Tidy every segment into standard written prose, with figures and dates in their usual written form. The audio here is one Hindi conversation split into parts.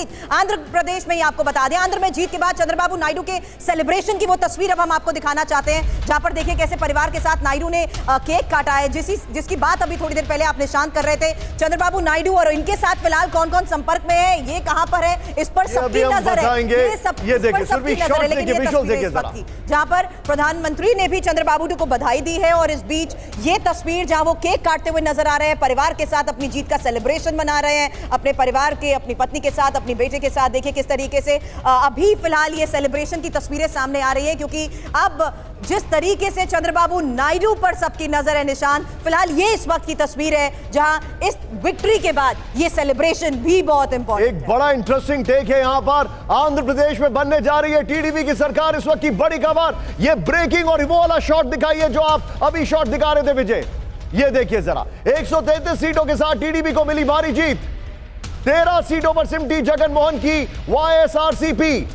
जीत। आंध्र प्रदेश में ही आपको बता दें, आंध्र में जीत के बाद चंद्रबाबू नायडू के सेलिब्रेशन की वो तस्वीर अब हम आपको दिखाना चाहते हैं, जहां पर देखिए कैसे परिवार के साथ नायडू ने केक काटा है, जिसकी बात अभी थोड़ी देर पहले आप निशांत कर रहे थे। चंद्रबाबू नायडू और इनके साथ फिलहाल कौन कौन संपर्क में है, ये कहां पर है, इस पर सबकी नजर है। ये देखिए, लेकिन ये तस्वीर इस वक्त की जहां पर प्रधानमंत्री ने भी चंद्रबाबू को बधाई दी है, और इस बीच ये तस्वीर जहां वो केक काटते हुए नजर आ रहे हैं, परिवार के साथ अपनी जीत का सेलिब्रेशन मना रहे हैं, अपने परिवार के, अपनी पत्नी के साथ, अपनी बेटे के साथ। देखिए किस तरीके से अभी फिलहाल ये सेलिब्रेशन की तस्वीरें सामने आ रही है, क्योंकि अब जिस तरीके से चंद्रबाबू नायडू पर सबकी नजर है निशान, फिलहाल ये इस वक्त की तस्वीर है जहां इस विक्ट्री के बाद ये सेलिब्रेशन भी बहुत इंपॉर्टेंट है। एक बड़ा इंटरेस्टिंग टेक है यहां पर, आंध्र प्रदेश में बनने जा रही है टीडीपी की सरकार, इस वक्त की बड़ी खबर। ये ब्रेकिंग और वो वाला शॉट दिखाइए जो आप अभी शॉट दिखा रहे थे विजय, ये देखिए जरा। 133 सीटों के साथ टीडीपी को मिली भारी जीत, 13 सीटों पर सिमटी जगनमोहन की वाईएसआरसीपी।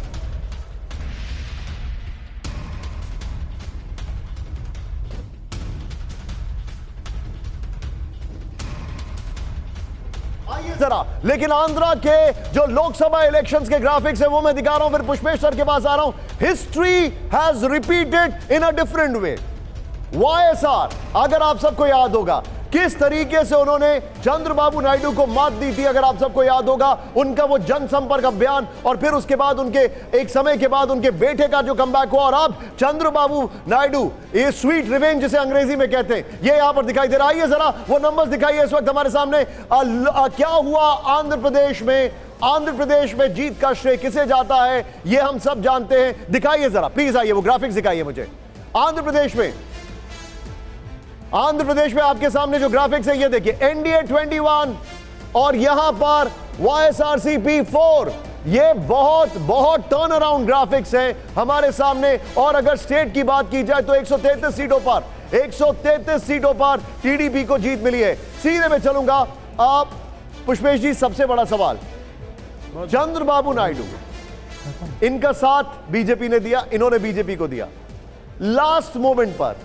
जरा, लेकिन आंध्रा के जो लोकसभा इलेक्शंस के ग्राफिक्स है वो मैं दिखा रहा हूं, फिर पुष्पेश सर के पास आ रहा हूं। History has repeated in a different way. YSR, अगर आप सबको याद होगा किस तरीके से उन्होंने चंद्रबाबू नायडू को मात दी थी, अगर आप सबको याद होगा उनका वो जनसंपर्क अभियान, और फिर उसके बाद उनके एक समय के बाद उनके बेटे का जो कमबैक हुआ, और अब चंद्रबाबू नायडू, ये स्वीट रिवेंज जिसे अंग्रेजी में कहते हैं, ये यहां पर दिखाई दे रहा है। जरा वो नंबर्स दिखाइए इस वक्त हमारे सामने। क्या हुआ आंध्र प्रदेश में, आंध्र प्रदेश में जीत का श्रेय किसे जाता है ये हम सब जानते हैं। दिखाइए जरा प्लीज, आइए वो ग्राफिक्स दिखाइए मुझे। आंध्र प्रदेश में आपके सामने जो ग्राफिक्स है ये देखिए, एनडीए 21 और यहां पर वाईएसआरसीपी 4। ये बहुत टर्न अराउंड ग्राफिक्स है हमारे सामने। और अगर स्टेट की बात की जाए तो 133 सीटों पर टीडीपी को जीत मिली है। सीधे में चलूंगा आप पुष्पेश जी, सबसे बड़ा सवाल, चंद्रबाबू नायडू, इनका साथ बीजेपी ने दिया, इन्होंने बीजेपी को दिया, लास्ट मोमेंट पर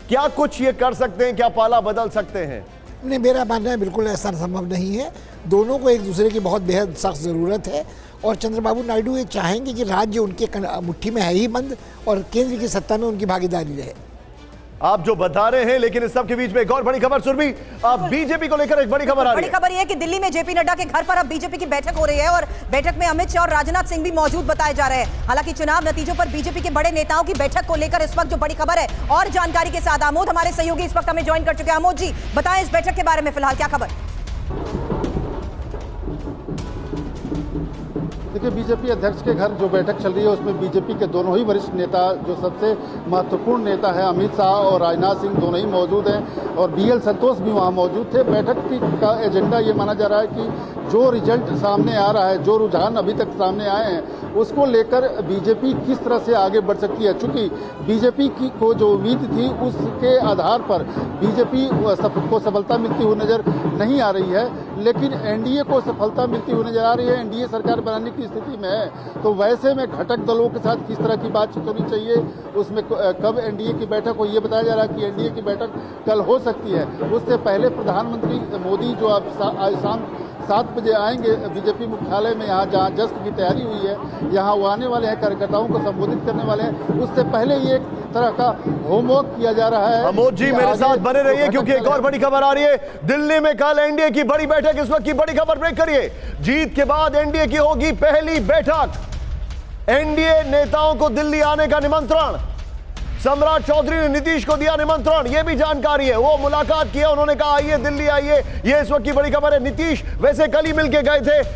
क्या कुछ ये कर सकते हैं, क्या पाला बदल सकते हैं? नहीं, मेरा मानना है बिल्कुल ऐसा संभव नहीं है। दोनों को एक दूसरे की बहुत बेहद सख्त ज़रूरत है, और चंद्रबाबू नायडू ये चाहेंगे कि राज्य उनके मुट्ठी में है ही बंद, और केंद्र की सत्ता में उनकी भागीदारी रहे। आप जो बता रहे हैं, लेकिन इस सब के बीच में एक और बड़ी खबर सुरभि, बीजेपी को लेकर एक बड़ी खबर आ रही है। बड़ी खबर यह है कि दिल्ली में जेपी नड्डा के घर पर अब बीजेपी की बैठक हो रही है, और बैठक में अमित शाह और राजनाथ सिंह भी मौजूद बताए जा रहे हैं। हालांकि चुनाव नतीजों पर बीजेपी के बड़े नेताओं की बैठक को लेकर इस वक्त जो बड़ी खबर है, और जानकारी के साथ आमोद हमारे सहयोगी इस वक्त हमें ज्वाइन कर चुके हैं। आमोद जी, बताएं इस बैठक के बारे में फिलहाल क्या खबर? देखिए, बीजेपी अध्यक्ष के घर जो बैठक चल रही है उसमें बीजेपी के दोनों ही वरिष्ठ नेता, जो सबसे महत्वपूर्ण नेता हैं अमित शाह और राजनाथ सिंह, दोनों ही मौजूद हैं, और बीएल संतोष भी वहां मौजूद थे। बैठक का एजेंडा ये माना जा रहा है कि जो रिजल्ट सामने आ रहा है, जो रुझान अभी तक सामने आए हैं, उसको लेकर बीजेपी किस तरह से आगे बढ़ सकती है। चूंकि बीजेपी को जो उम्मीद थी उसके आधार पर बीजेपी को सफलता मिलती हुई नजर नहीं आ रही है, लेकिन एनडीए को सफलता मिलती हुई नजर आ रही है, एनडीए सरकार बनाने की स्थिति में है। तो वैसे में घटक दलों के साथ किस तरह की बातचीत होनी चाहिए, उसमें कब एनडीए की बैठक हो, ये बताया जा रहा है कि एनडीए की बैठक कल हो सकती है। उससे पहले प्रधानमंत्री मोदी जो अब शाम 7 बजे आएंगे बीजेपी मुख्यालय में, यहाँ जहाँ जश्न की तैयारी हुई है, यहाँ वो आने वाले हैं, कार्यकर्ताओं को संबोधित करने वाले हैं। उससे पहले ये एक तरह का होमवर्क किया जा रहा है। आमोद जी मेरे साथ बने रहिए, क्योंकि एक और बड़ी खबर आ रही है। दिल्ली में कल एनडीए की बड़ी बैठक, इस वक्त की बड़ी खबर ब्रेक करिए। जीत के बाद एनडीए की होगी पहली बैठक, एनडीए नेताओं को दिल्ली आने का निमंत्रण। सम्राट चौधरी ने नीतीश को दिया निमंत्रण, यह भी जानकारी है। वो मुलाकात किया, उन्होंने कहा आइए दिल्ली आइए, ये इस वक्त की बड़ी खबर है। नीतीश वैसे कल ही मिलके गए थे